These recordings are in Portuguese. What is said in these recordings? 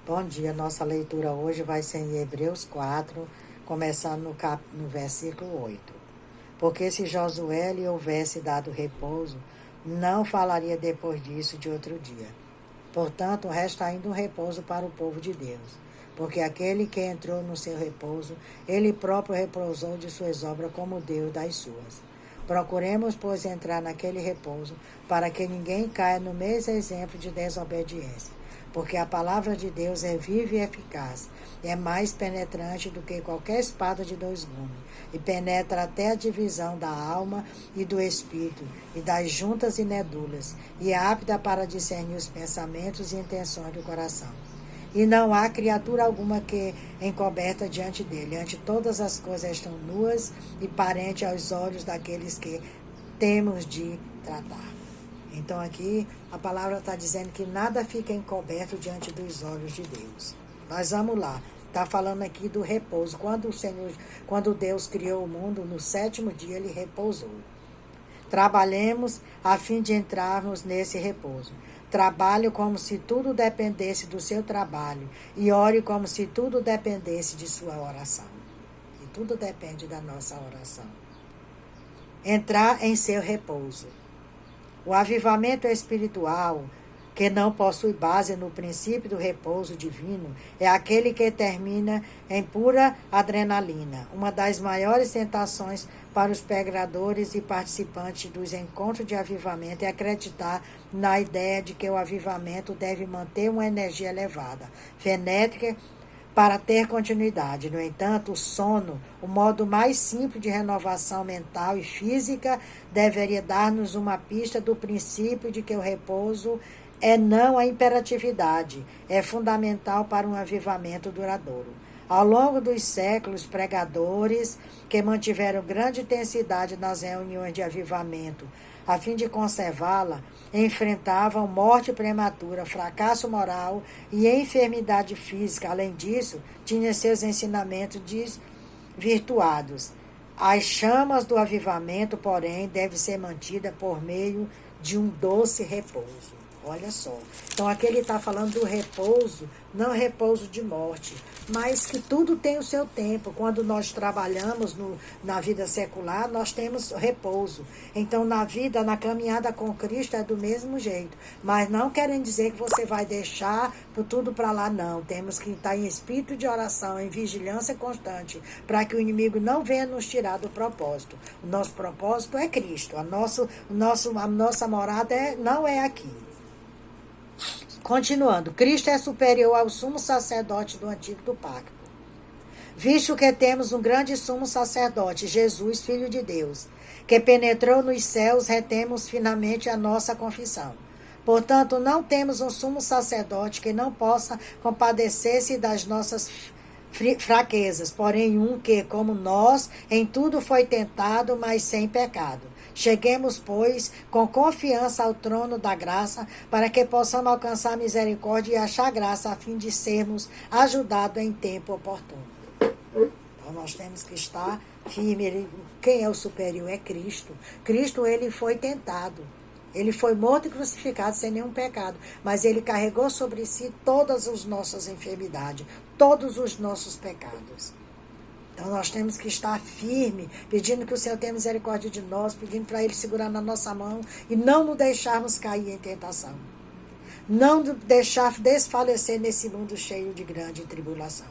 Bom dia, nossa leitura hoje vai ser em Hebreus 4, começando no versículo 8. Porque se Josué lhe houvesse dado repouso, não falaria depois disso de outro dia. Portanto, resta ainda um repouso para o povo de Deus, porque aquele que entrou no seu repouso, ele próprio repousou de suas obras como Deus das suas. Procuremos, pois, entrar naquele repouso, para que ninguém caia no mesmo exemplo de desobediência. Porque a palavra de Deus é viva e eficaz, é mais penetrante do que qualquer espada de dois gumes, e penetra até a divisão da alma e do espírito, e das juntas e medulas, e é apta para discernir os pensamentos e intenções do coração. E não há criatura alguma que encoberta diante dele. Ante todas as coisas estão nuas e parente aos olhos daqueles que temos de tratar. Então aqui a palavra está dizendo que nada fica encoberto diante dos olhos de Deus. Nós vamos lá. Está falando aqui do repouso. Quando Deus criou o mundo, no 7º dia ele repousou. Trabalhemos a fim de entrarmos nesse repouso. Trabalhe como se tudo dependesse do seu trabalho e ore como se tudo dependesse de sua oração. E tudo depende da nossa oração. Entrar em seu repouso. O avivamento espiritual, que não possui base no princípio do repouso divino, é aquele que termina em pura adrenalina. Uma das maiores tentações para os pregadores e participantes dos encontros de avivamento é acreditar na ideia de que o avivamento deve manter uma energia elevada, frenética, para ter continuidade. No entanto, o sono, o modo mais simples de renovação mental e física, deveria dar-nos uma pista do princípio de que o repouso é não a imperatividade, é fundamental para um avivamento duradouro. Ao longo dos séculos, pregadores que mantiveram grande intensidade nas reuniões de avivamento, a fim de conservá-la, enfrentavam morte prematura, fracasso moral e enfermidade física. Além disso, tinham seus ensinamentos desvirtuados. As chamas do avivamento, porém, devem ser mantidas por meio de um doce repouso. Olha só. Então, aqui ele está falando do repouso, não repouso de morte, mas que tudo tem o seu tempo. Quando nós trabalhamos na vida secular, nós temos repouso. Então, na vida, na caminhada com Cristo, é do mesmo jeito. Mas não querem dizer que você vai deixar tudo para lá, não. Temos que estar em espírito de oração, em vigilância constante, para que o inimigo não venha nos tirar do propósito. O nosso propósito é Cristo. A nossa morada não é aqui. Continuando, Cristo é superior ao sumo sacerdote do antigo pacto. Visto que temos um grande sumo sacerdote, Jesus, Filho de Deus, que penetrou nos céus, retemos finalmente a nossa confissão. Portanto, não temos um sumo sacerdote que não possa compadecer-se das nossas fraquezas, porém um que, como nós, em tudo foi tentado, mas sem pecado. Cheguemos, pois, com confiança ao trono da graça, para que possamos alcançar misericórdia e achar graça, a fim de sermos ajudados em tempo oportuno. Então, nós temos que estar firmes. Quem é o superior? É Cristo. Cristo, ele foi tentado. Ele foi morto e crucificado sem nenhum pecado, mas ele carregou sobre si todas as nossas enfermidades, todos os nossos pecados. Então, nós temos que estar firme, pedindo que o Senhor tenha misericórdia de nós, pedindo para Ele segurar na nossa mão e não nos deixarmos cair em tentação. Não nos deixar desfalecer nesse mundo cheio de grande tribulação.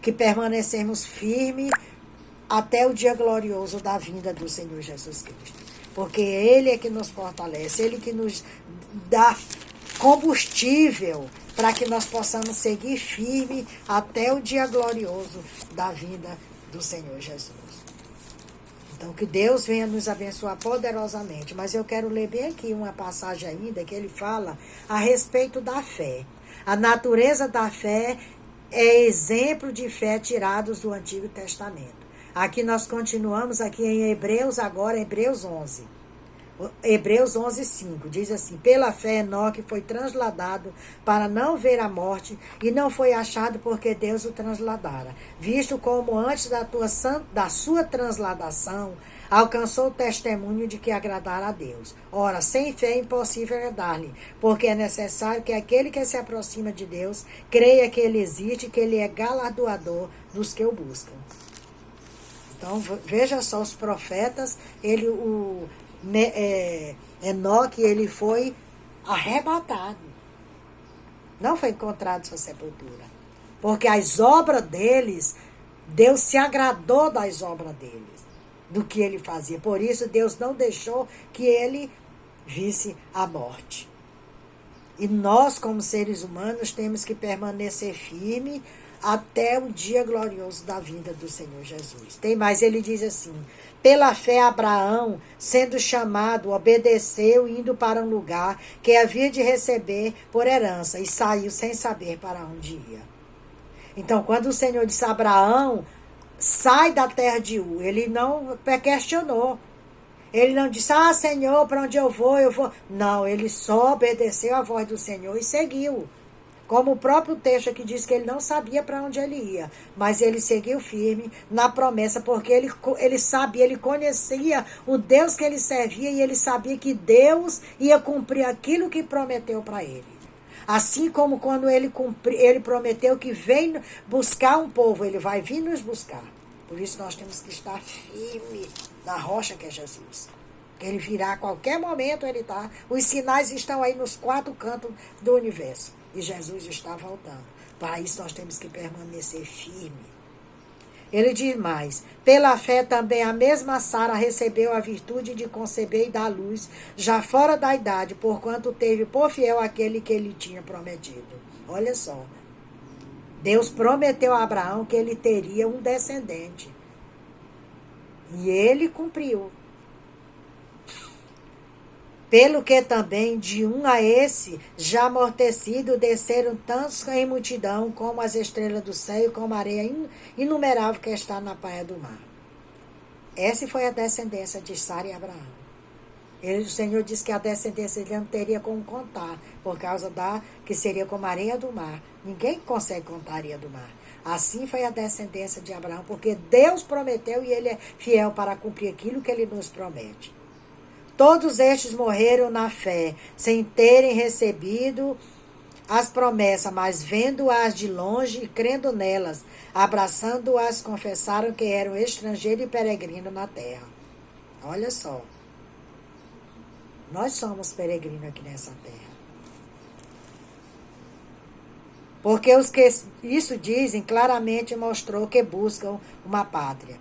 Que permanecemos firmes até o dia glorioso da vinda do Senhor Jesus Cristo. Porque Ele é que nos fortalece, Ele que nos dá combustível para que nós possamos seguir firme até o dia glorioso da vinda do Senhor Jesus. Então, que Deus venha nos abençoar poderosamente. Mas eu quero ler bem aqui uma passagem ainda que ele fala a respeito da fé. A natureza da fé é exemplo de fé tirados do Antigo Testamento. Aqui nós continuamos aqui em Hebreus agora, Hebreus 11. Hebreus 11:5 diz assim: pela fé Enoque foi transladado para não ver a morte e não foi achado porque Deus o transladara, visto como antes da sua transladação alcançou o testemunho de que agradara a Deus. Ora, sem fé é impossível agradar-lhe, porque é necessário que aquele que se aproxima de Deus creia que ele existe, que ele é galardoador dos que o buscam. Então, veja só, os profetas, Enoque, ele foi arrebatado. Não foi encontrado sua sepultura. Porque as obras deles, Deus se agradou das obras deles, do que ele fazia. Por isso, Deus não deixou que ele visse a morte. E nós, como seres humanos, temos que permanecer firme até o dia glorioso da vinda do Senhor Jesus. Tem mais, ele diz assim: pela fé Abraão, sendo chamado, obedeceu, indo para um lugar que havia de receber por herança, e saiu sem saber para onde ia. Então, quando o Senhor disse a Abraão, sai da terra de Ur, ele não questionou. Ele não disse, Senhor, para onde eu vou, eu vou. Não, ele só obedeceu a voz do Senhor e seguiu. Como o próprio texto aqui diz que ele não sabia para onde ele ia, mas ele seguiu firme na promessa, porque ele sabia, ele conhecia o Deus que ele servia e ele sabia que Deus ia cumprir aquilo que prometeu para ele. Assim como quando ele prometeu que vem buscar um povo, ele vai vir nos buscar. Por isso nós temos que estar firme na rocha que é Jesus. Ele virá a qualquer momento, ele está. Os sinais estão aí nos 4 cantos do universo. E Jesus está voltando. Para isso nós temos que permanecer firme. Ele diz mais: pela fé também a mesma Sara recebeu a virtude de conceber e dar luz, já fora da idade, porquanto teve por fiel aquele que ele tinha prometido. Olha só. Deus prometeu a Abraão que ele teria um descendente. E ele cumpriu. Pelo que também de um a esse, já amortecido, desceram tantos em multidão, como as estrelas do céu, como a areia inumerável que está na praia do mar. Essa foi a descendência de Sara e Abraão. O Senhor disse que a descendência dele não teria como contar, por causa que seria como a areia do mar. Ninguém consegue contar a areia do mar. Assim foi a descendência de Abraão, porque Deus prometeu e ele é fiel para cumprir aquilo que ele nos promete. Todos estes morreram na fé, sem terem recebido as promessas, mas vendo-as de longe e crendo nelas, abraçando-as, confessaram que eram estrangeiros e peregrinos na terra. Olha só. Nós somos peregrinos aqui nessa terra. Porque os que isso dizem claramente mostrou que buscam uma pátria.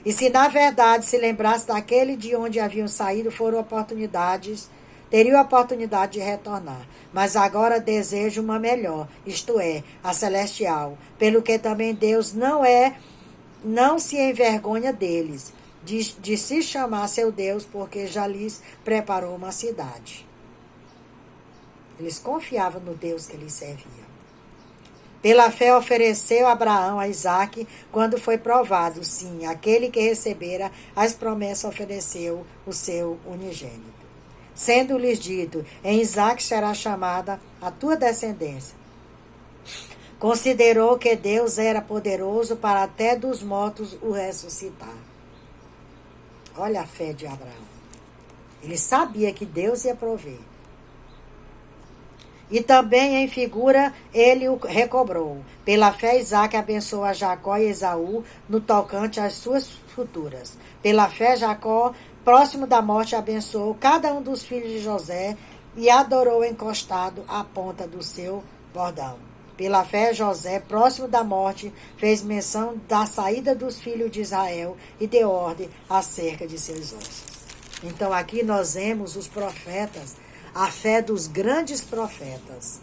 E se na verdade se lembrasse daquele de onde haviam saído, teriam a oportunidade de retornar. Mas agora desejam uma melhor, isto é, a celestial. Pelo que também Deus não se envergonha deles, de se chamar seu Deus, porque já lhes preparou uma cidade. Eles confiavam no Deus que lhes servia. Pela fé ofereceu Abraão a Isaque, quando foi provado, sim, aquele que recebera as promessas ofereceu o seu unigênito. Sendo-lhes dito, em Isaque será chamada a tua descendência. Considerou que Deus era poderoso para até dos mortos o ressuscitar. Olha a fé de Abraão. Ele sabia que Deus ia prover. E também em figura ele o recobrou. Pela fé Isaque abençoou a Jacó e Esaú no tocante às suas futuras. Pela fé Jacó, próximo da morte, abençoou cada um dos filhos de José e adorou encostado à ponta do seu bordão. Pela fé José, próximo da morte, fez menção da saída dos filhos de Israel e deu ordem acerca de seus ossos. Então aqui nós vemos os profetas, a fé dos grandes profetas.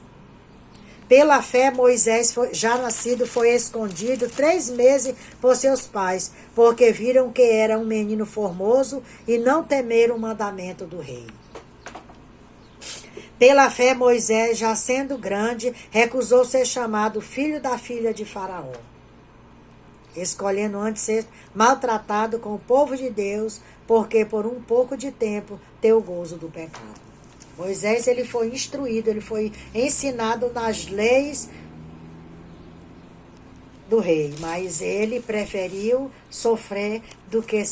Pela fé, Moisés, já nascido, foi escondido 3 meses por seus pais, porque viram que era um menino formoso e não temeram o mandamento do rei. Pela fé, Moisés, já sendo grande, recusou ser chamado filho da filha de Faraó, escolhendo antes ser maltratado com o povo de Deus, porque por um pouco de tempo teve o gozo do pecado. Moisés, ele foi instruído, ele foi ensinado nas leis do rei, mas ele preferiu sofrer do que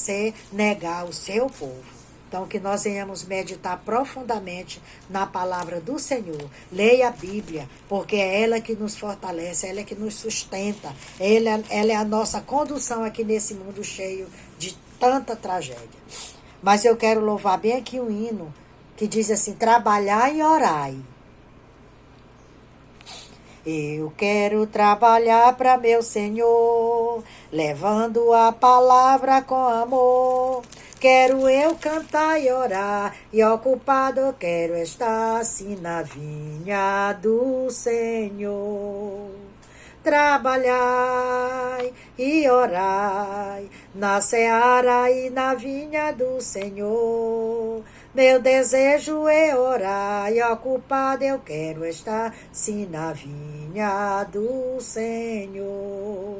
negar o seu povo. Então, que nós venhamos meditar profundamente na palavra do Senhor. Leia a Bíblia, porque é ela que nos fortalece, ela é que nos sustenta. Ela é a nossa condução aqui nesse mundo cheio de tanta tragédia. Mas eu quero louvar bem aqui um hino que diz assim: trabalhai e orai. Eu quero trabalhar para meu Senhor, levando a palavra com amor. Quero eu cantar e orar, e ocupado eu quero estar assim na vinha do Senhor. Trabalhai e orai, na seara e na vinha do Senhor. Meu desejo é orar, e ocupado eu quero estar sim na vinha do Senhor.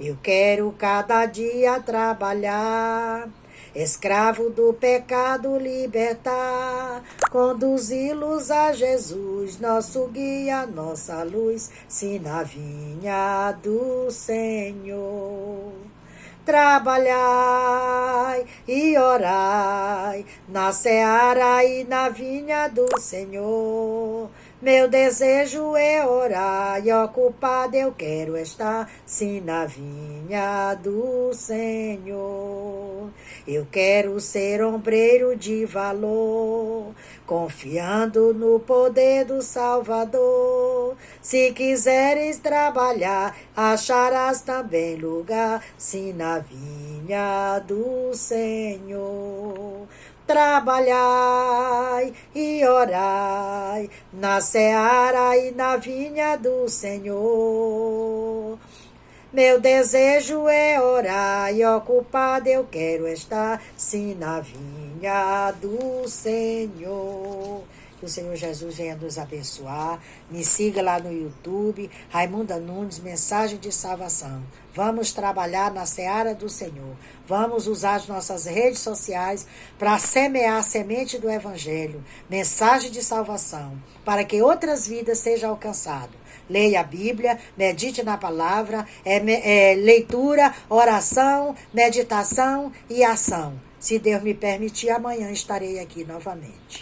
Eu quero cada dia trabalhar, escravo do pecado libertar, conduzi-los a Jesus, nosso guia, nossa luz, sim na vinha do Senhor. Trabalhai e orai, na seara e na vinha do Senhor. Meu desejo é orar, e ocupado eu quero estar, sim na vinha do Senhor. Eu quero ser ombreiro de valor, confiando no poder do Salvador. Se quiseres trabalhar, acharás também lugar, sim na vinha do Senhor. Trabalhai e orai, na seara e na vinha do Senhor. Meu desejo é orar, e ocupado eu quero estar, sim na vinha do Senhor. Que o Senhor Jesus venha nos abençoar. Me siga lá no YouTube, Raimunda Nunes, Mensagem de Salvação. Vamos trabalhar na seara do Senhor. Vamos usar as nossas redes sociais para semear a semente do Evangelho, mensagem de salvação, para que outras vidas sejam alcançadas. Leia a Bíblia, medite na palavra, leitura, oração, meditação e ação. Se Deus me permitir, amanhã estarei aqui novamente.